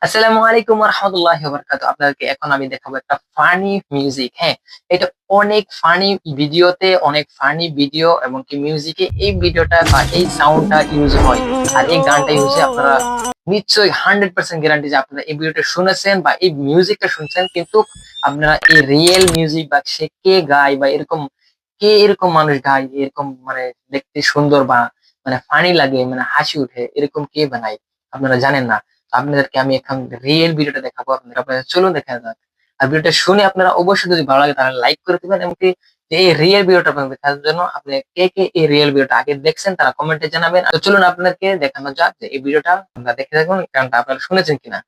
আসসালামু আলাইকুম ওয়া রাহমাতুল্লাহি ওয়া বারাকাতুহু। আপনাদেরকে এখন আমি দেখাবো একটা ফানি মিউজিক। হ্যাঁ? এটা অনেক ফানি ভিডিওতে অনেক ফানি ভিডিও এমনকি মিউজিকে এই ভিডিওটা বা এই সাউন্ডটা ইউজ হয়। আর এই গানটা ইউজে আপনারা নিশ্চয়ই 100% গ্যারান্টি যে আপনারা এই ভিডিওটা শুনেছেন বা এই মিউজিকটা শুনছেন। কিন্তু আপনারা এই রিয়েল মিউজিক বা সে কে গায় বা এরকম মানুষ গায় এরকম মানে দেখতে সুন্দর বা মানে ফানি লাগে মানে হাসি উঠে এরকম কে বানায় আপনারা জানেন না। আপনাদেরকে আমি এখন রিয়েল ভিডিওটা দেখাবো। আপনারা চলুন দেখা যাক। আর ভিডিওটা শুনে আপনারা অবশ্যই যদি ভালো লাগে তাহলে লাইক করে দিবেন। এমনকি যে এই রিয়েল ভিডিওটা আপনাদের দেখার জন্য আপনি কে এই রিয়েল ভিডিওটা আগে দেখছেন তারা কমেন্টে জানাবেন। তো চলুন আপনাদেরকে দেখানো যাক যে এই ভিডিওটা আপনারা দেখে থাকুন গানটা আপনারা শুনেছেন কিনা।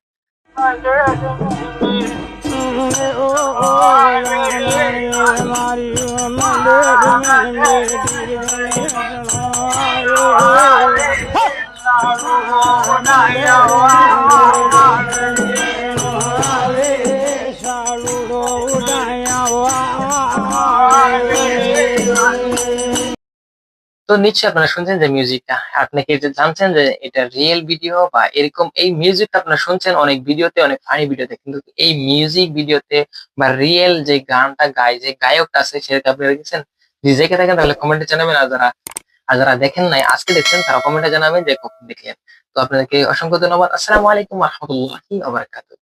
তো নিশ্চয়ই আপনারা শুনছেন যে মিউজিকটা। আপনি কি যে জানছেন যে এটা রিয়েল ভিডিও বা এরকম এই মিউজিকটা আপনারা শুনছেন অনেক ভিডিওতে, অনেক ফানি ভিডিওতে। কিন্তু এই মিউজিক ভিডিওতে বা রিয়েল যে গানটা গায়, যে গায়কটা আছে সেটা আপনারা দেখেছেন? যদি দেখে থাকেন তাহলে কমেন্টে জানাবেন। আর যারা দেখেন নাই আজকে দেখছেন তারা কমেন্টে জানাবেন যে কখন দেখলেন। তো আপনাদেরকে অসংখ্য ধন্যবাদ। আসসালামু আলাইকুম ওয়া রাহমাতুল্লাহি ওয়া বারাকাতুহু।